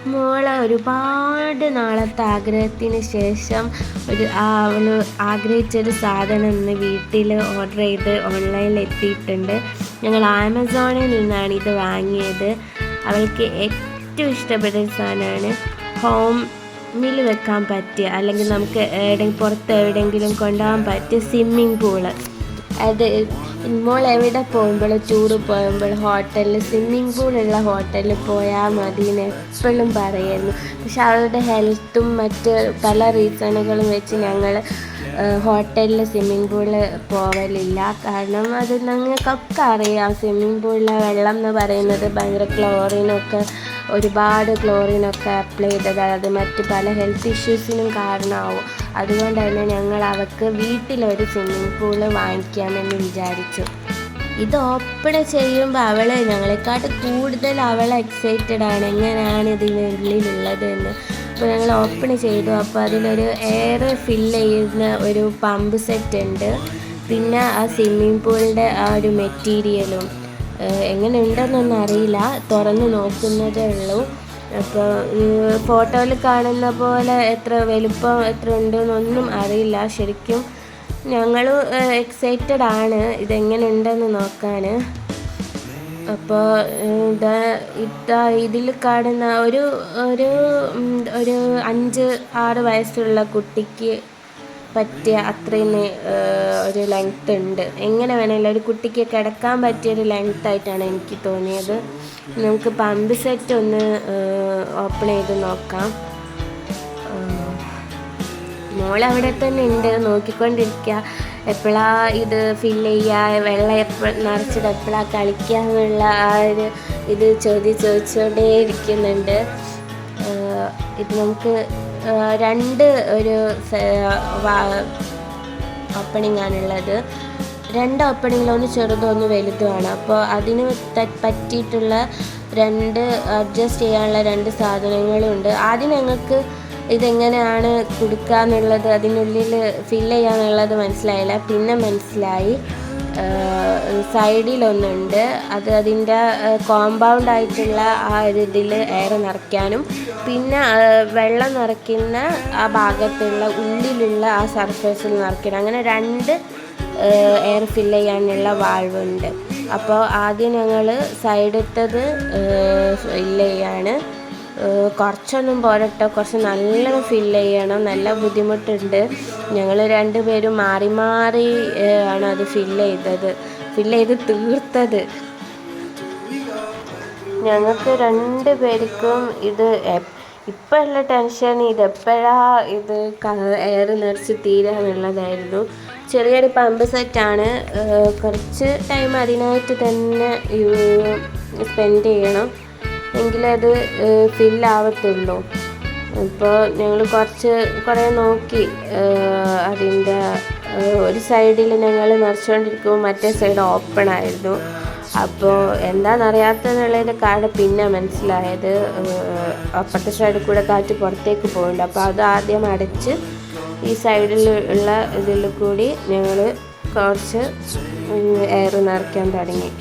മോളെ ഒരുപാട് നാളത്തെ ആഗ്രഹത്തിന് ശേഷം അവൾ ആഗ്രഹിച്ചൊരു സാധനം ഇന്ന് വീട്ടിൽ ഓർഡർ ചെയ്ത് ഓൺലൈനിൽ എത്തിയിട്ടുണ്ട്. ഞങ്ങൾ ആമസോണിൽ നിന്നാണ് ഇത് വാങ്ങിയത്. അവൾക്ക് ഏറ്റവും ഇഷ്ടപ്പെട്ട ഒരു സാധനമാണ് ഹോമിൽ വെക്കാൻ പറ്റിയ, അല്ലെങ്കിൽ നമുക്ക് പുറത്ത് എവിടെയെങ്കിലും കൊണ്ടുപോകാൻ പറ്റിയ സ്വിമ്മിങ് പൂള്. അത് മോൾ എവിടെ പോകുമ്പോൾ, ടൂറ് പോകുമ്പോൾ ഹോട്ടലിൽ സ്വിമ്മിങ് പൂളുള്ള ഹോട്ടലിൽ പോയാൽ മതി എന്ന് എപ്പോഴും പറയുന്നു. പക്ഷെ അവളുടെ ഹെൽത്തും മറ്റ് പല റീസണുകളും വെച്ച് ഞങ്ങൾ ഹോട്ടലിൽ സ്വിമ്മിങ് പൂളിൽ പോവലില്ല. കാരണം അത് ഞങ്ങൾക്കൊക്കെ അറിയാം, സ്വിമ്മിങ് പൂളിലെ വെള്ളം എന്ന് പറയുന്നത് ഭയങ്കര ഒരുപാട് ക്ലോറിനൊക്കെ അപ്ലൈ ചെയ്തത് അത് മറ്റ് പല ഹെൽത്ത് ഇഷ്യൂസിനും കാരണമാവും. അതുകൊണ്ട് തന്നെ ഞങ്ങൾ അവൾക്ക് വീട്ടിലൊരു സ്വിമ്മിങ് പൂള് വാങ്ങിക്കാമെന്ന് വിചാരിച്ചു. ഇത് ഓപ്പൺ ചെയ്യുമ്പോൾ ഞങ്ങളെക്കാട്ട് കൂടുതൽ എക്സൈറ്റഡ് ആണ് എങ്ങനെയാണ് ഇതിനുള്ളിലുള്ളത് എന്ന്. അപ്പോൾ ഞങ്ങൾ ഓപ്പൺ ചെയ്തു. അപ്പോൾ അതിലൊരു എയർ ഫില്ല് ചെയ്യുന്ന ഒരു പമ്പ് സെറ്റ് ഉണ്ട്. പിന്നെ ആ സ്വിമ്മിങ് പൂളിൻ്റെ ആ ഒരു മെറ്റീരിയലും എങ്ങനെ ഉണ്ടെന്നൊന്നും അറിയില്ല, തുറന്ന് നോക്കുന്നതേ ഉള്ളൂ. അപ്പോൾ ഫോട്ടോയിൽ കാണുന്ന പോലെ എത്ര വലുപ്പം എത്ര ഉണ്ടെന്നൊന്നും അറിയില്ല. ശരിക്കും ഞങ്ങൾ എക്സൈറ്റഡ് ആണ് ഇതെങ്ങനെ ഉണ്ടെന്ന് നോക്കാൻ. അപ്പോൾ ഇതിൽ കാണുന്ന ഒരു 5-6 വയസ്സുള്ള കുട്ടിക്ക് പറ്റിയ അത്രയും ഒരു ലെങ്ത്ത് ഉണ്ട്. എങ്ങനെ വേണമെങ്കിലും ഒരു കുട്ടിക്ക് കിടക്കാൻ പറ്റിയൊരു ലെങ്ത്തായിട്ടാണ് എനിക്ക് തോന്നിയത്. നമുക്ക് പമ്പ് സെറ്റ് ഒന്ന് ഓപ്പൺ ചെയ്ത് നോക്കാം. മോളവിടെ തന്നെ ഉണ്ട്, നോക്കിക്കൊണ്ടിരിക്കുക. എപ്പോഴാണ് ഇത് ഫില്ല് ചെയ്യുക, വെള്ളം നിറച്ചിട്ട് എപ്പോഴാണ് കളിക്കുക എന്നുള്ള ആ ഒരു ഇത് ചോദിച്ചുകൊണ്ടേ ഇരിക്കുന്നുണ്ട്. ഇത് നമുക്ക് 2 ഓപ്പണിംഗ് ആണുള്ളത്. 2 ഓപ്പണിങ്ങിൽ ഒന്ന് ചെറുതും ഒന്ന് വലുതുമാണ്. അപ്പോൾ അതിന് പറ്റിയിട്ടുള്ള 2 അഡ്ജസ്റ്റ് ചെയ്യാനുള്ള 2 സാധനങ്ങളുണ്ട്. ആദ്യം ഞങ്ങൾക്ക് ഇതെങ്ങനെയാണ് കൊടുക്കുക എന്നുള്ളത്, അതിനുള്ളിൽ ഫില്ല് ചെയ്യാന്നുള്ളത് മനസ്സിലായില്ല. പിന്നെ മനസ്സിലായി സൈഡിലൊന്നുണ്ട്, അത് അതിൻ്റെ കോമ്പൗണ്ട് ആയിട്ടുള്ള ആ ഒരു ഇതിൽ എയർ നിറയ്ക്കാനും പിന്നെ വെള്ളം നിറയ്ക്കുന്ന ആ ഭാഗത്തുള്ള ഉള്ളിലുള്ള ആ സർഫേസിൽ നിറയ്ക്കണം. അങ്ങനെ 2 എയർ ഫില്ല് ചെയ്യാനുള്ള വാൾവുണ്ട്. അപ്പോൾ ആദ്യം ഞങ്ങൾ സൈഡിലത്തത് ഫില്ല് ചെയ്യാണ്. കുറച്ചൊന്നും പോരട്ടോ, കുറച്ച് നല്ലോണം ഫില്ല് ചെയ്യണം, നല്ല ബുദ്ധിമുട്ടുണ്ട്. ഞങ്ങൾ 2 പേരും മാറി മാറി ആണ് അത് ഫില്ല് ചെയ്ത് തീർത്തത്. ഞങ്ങൾക്ക് 2 പേർക്കും ഇത് ഇപ്പം ഉള്ള ടെൻഷൻ ഇത് എയർ നിറച്ച് തീരാന്നുള്ളതായിരുന്നു. ചെറിയൊരു പമ്പ് സെറ്റാണ്, കുറച്ച് ടൈം അതിനായിട്ട് തന്നെ സ്പെൻഡ് ചെയ്യണം, എങ്കിലത് ഫില്ലാവത്തുള്ളൂ. ഇപ്പോൾ ഞങ്ങൾ കുറേ നോക്കി. അതിൻ്റെ ഒരു സൈഡിൽ ഞങ്ങൾ നിറച്ചുകൊണ്ടിരിക്കുമ്പോൾ മറ്റേ സൈഡ് ഓപ്പൺ ആയിരുന്നു. അപ്പോൾ എന്താണെന്നറിയാത്തതെന്നുള്ളതിൻ്റെ കാരണം പിന്നെ മനസ്സിലായത്, അപ്പുറത്തെ സൈഡിൽ കൂടെ കാറ്റ് പുറത്തേക്ക് പോകുന്നുണ്ട്. അപ്പോൾ അത് ആദ്യം അടച്ച് ഈ സൈഡിൽ ഉള്ള ഇതിൽ കൂടി ഞങ്ങൾ കുറച്ച് എയർ നിറയ്ക്കാൻ തുടങ്ങി.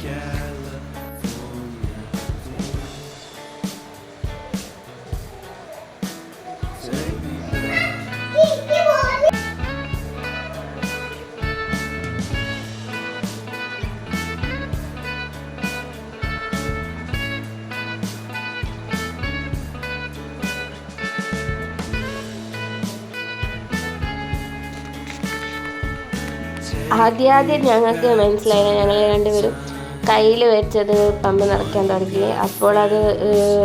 ആദ്യം ഞങ്ങൾക്ക് മനസ്സിലായില്ല. ഞങ്ങൾ 2 പേരും കയ്യിൽ വെച്ചത് പമ്പ് നിറയ്ക്കാൻ തുടങ്ങി. അപ്പോൾ അത്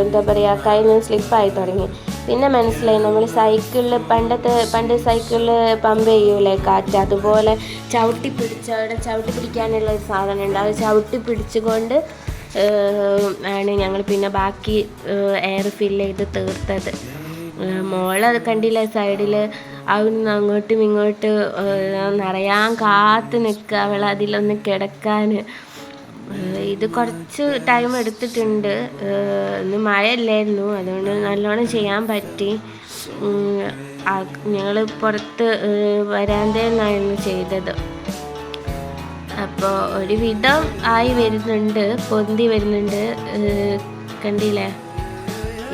എന്താ പറയുക, കയ്യിൽ നിന്ന് സ്ലിപ്പായി തുടങ്ങി. പിന്നെ മനസ്സിലായി, നമ്മൾ പണ്ട് സൈക്കിളിൽ പമ്പ് ചെയ്യൂലേ കാറ്റ്, അതുപോലെ ചവിട്ടി പിടിക്കാനുള്ള ഒരു സാധനമുണ്ട്. അത് ചവിട്ടി പിടിച്ചുകൊണ്ട് ആണ് ഞങ്ങൾ പിന്നെ ബാക്കി എയർ ഫില്ല് ചെയ്ത് തീർത്തത്. മോളത് കണ്ടില്ല, സൈഡിൽ അവിടുന്ന് അങ്ങോട്ടും ഇങ്ങോട്ടും നിറയാൻ കാത്ത് നിൽക്കുക, അവൾ അതിലൊന്ന് കിടക്കാൻ. ഇത് കുറച്ച് ടൈം എടുത്തിട്ടുണ്ട്. ഇന്ന് മഴയല്ലായിരുന്നു, അതുകൊണ്ട് നല്ലോണം ചെയ്യാൻ പറ്റി. ഞങ്ങൾ പുറത്ത് വരാന്തയിൽ നിന്നായിരുന്നു ചെയ്തത്. അപ്പോൾ ഒരുവിധം ആയി വരുന്നുണ്ട്, പൊന്തി വരുന്നുണ്ട്. കണ്ടില്ലേ,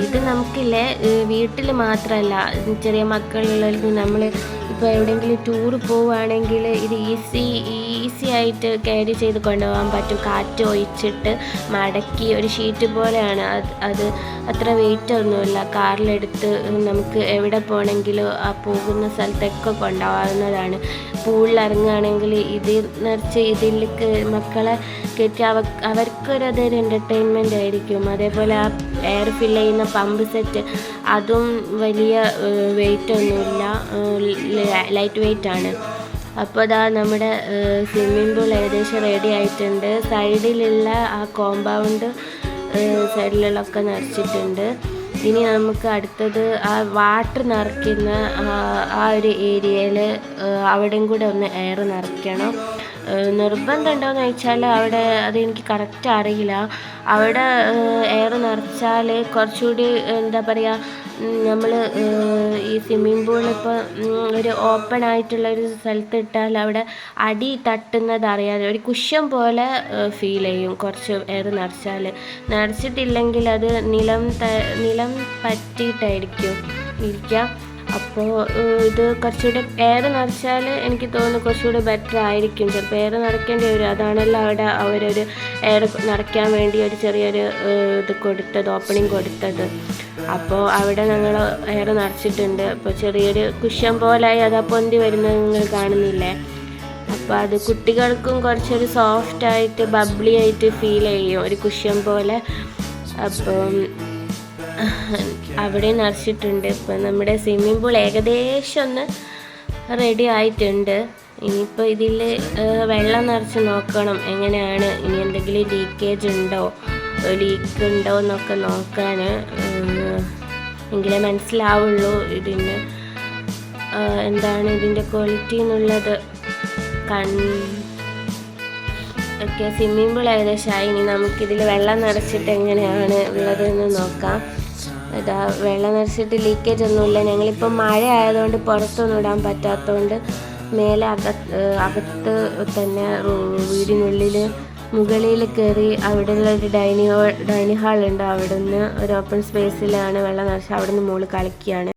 ഇത് നമുക്കില്ലേ വീട്ടിൽ മാത്രമല്ല, ചെറിയ മക്കളുള്ളവർക്ക് നമ്മൾ ഇപ്പോൾ എവിടെയെങ്കിലും ടൂർ പോവുകയാണെങ്കിൽ ഇത് ഈസി ആയിട്ട് ക്യാരി ചെയ്ത് കൊണ്ടുപോകാൻ പറ്റും. കാറ്റ് ഒഴിച്ചിട്ട് മടക്കി ഒരു ഷീറ്റ് പോലെയാണ് അത് അത്ര വെയിറ്റ് ഒന്നുമില്ല. കാറിലെടുത്ത് നമുക്ക് എവിടെ പോകണമെങ്കിലും ആ പോകുന്ന സ്ഥലത്തൊക്കെ കൊണ്ടുപോകാവുന്നതാണ്. പൂളിലിറങ്ങുകയാണെങ്കിൽ ഇത് നിറച്ച് ഇതിലേക്ക് മക്കളെ കയറ്റി അവർക്കൊരതൊരു എൻ്റർടൈൻമെൻ്റ് ആയിരിക്കും. അതേപോലെ ആ എയർ ഫില്ല് ചെയ്യുന്ന പമ്പ് സെറ്റ് അതും വലിയ വെയിറ്റ് ഒന്നുമില്ല, ലൈറ്റ് വെയിറ്റ് ആണ്. അപ്പോൾ അതാ നമ്മുടെ സ്വിമ്മിംഗ് പൂൾ ഏകദേശം റെഡി ആയിട്ടുണ്ട്. സൈഡിലുള്ള ആ കോമ്പൗണ്ട് സൈഡിലുള്ളൊക്കെ നിറച്ചിട്ടുണ്ട്. ഇനി നമുക്ക് അടുത്തത് ആ വാട്ടർ നിറയ്ക്കുന്ന ആ ഒരു ഏരിയയിൽ അവിടെയും കൂടെ ഒന്ന് എയർ നിറയ്ക്കണം. നിർബന്ധം ഉണ്ടോയെന്ന് ചോദിച്ചാൽ അവിടെ അതെനിക്ക് കറക്റ്റ് അറിയില്ല. അവിടെ എയർ നിറച്ചാൽ കുറച്ചുകൂടി എന്താ പറയുക, നമ്മൾ ഈ സ്വിമ്മിംഗ് പൂളിപ്പോൾ ഒരു ഓപ്പൺ ആയിട്ടുള്ളൊരു സ്ഥലത്ത് ഇട്ടാൽ അവിടെ അടി തട്ടുന്നത് അറിയാതെ ഒരു കുഷ്യൻ പോലെ ഫീൽ ചെയ്യും കുറച്ച് എയർ നിറച്ചാൽ. നിറച്ചിട്ടില്ലെങ്കിൽ അത് നിലം പറ്റിയിട്ടായിരിക്കും ഇരിക്കുക. അപ്പോൾ ഇത് കുറച്ചുകൂടി എയർ നിറച്ചാൽ എനിക്ക് തോന്നുന്നു കുറച്ചുകൂടി ബെറ്റർ ആയിരിക്കും. ചിലപ്പോൾ എയർ നിറയ്ക്കേണ്ടി വരും. അതാണല്ലോ അവിടെ അവരൊരു എയർ നിറയ്ക്കാൻ വേണ്ടി ഒരു ചെറിയൊരു ഇത് കൊടുത്തത്, ഓപ്പണിങ് കൊടുത്തത്. അപ്പോൾ അവിടെ ഞങ്ങൾ എയർ നിറച്ചിട്ടുണ്ട്. അപ്പോൾ ചെറിയൊരു കുഷ്യൻ പോലായി അതാ പൊന്തി വരുന്നത് നിങ്ങൾ കാണുന്നില്ലേ. അപ്പോൾ അത് കുട്ടികൾക്കും കുറച്ചൊരു സോഫ്റ്റായിട്ട് ബബ്ലി ആയിട്ട് ഫീൽ ചെയ്യും, ഒരു കുഷ്യൻ പോലെ. അപ്പം അവിടെ നിറച്ചിട്ടുണ്ട്. ഇപ്പം നമ്മുടെ സ്വിമ്മിംഗ് പൂൾ ഏകദേശം ഒന്ന് റെഡി ആയിട്ടുണ്ട്. ഇനിയിപ്പോൾ ഇതിൽ വെള്ളം നിറച്ച് നോക്കണം എങ്ങനെയാണ്, ഇനി എന്തെങ്കിലും ലീക്ക് ഉണ്ടോ എന്നൊക്കെ നോക്കാൻ, എങ്കിലേ മനസ്സിലാവുള്ളൂ ഇതിന് എന്താണ് ഇതിൻ്റെ ക്വാളിറ്റി എന്നുള്ളത്. ഓക്കെ, സ്വിമ്മിംഗ് പൂൾ ഏകദേശമായി. ഇനി നമുക്കിതിൽ വെള്ളം നിറച്ചിട്ട് എങ്ങനെയാണ് ഉള്ളതെന്ന് നോക്കാം. ഇതാ വെള്ളം നിറച്ചിട്ട് ലീക്കേജ് ഒന്നുമില്ല. ഞങ്ങളിപ്പോൾ മഴ ആയതുകൊണ്ട് പുറത്തൊന്നും ഇടാൻ പറ്റാത്തതുകൊണ്ട് മേലെ അകത്ത് തന്നെ വീടിനുള്ളിൽ മുകളിൽ കയറി അവിടെയുള്ള ഒരു ഡൈനിങ് ഹാളുണ്ട്. അവിടെ നിന്ന് ഒരു ഓപ്പൺ സ്പേസിലാണ് വെള്ളം നിറച്ച് അവിടെ നിന്ന് മുകളിൽ കളിക്കുകയാണ്.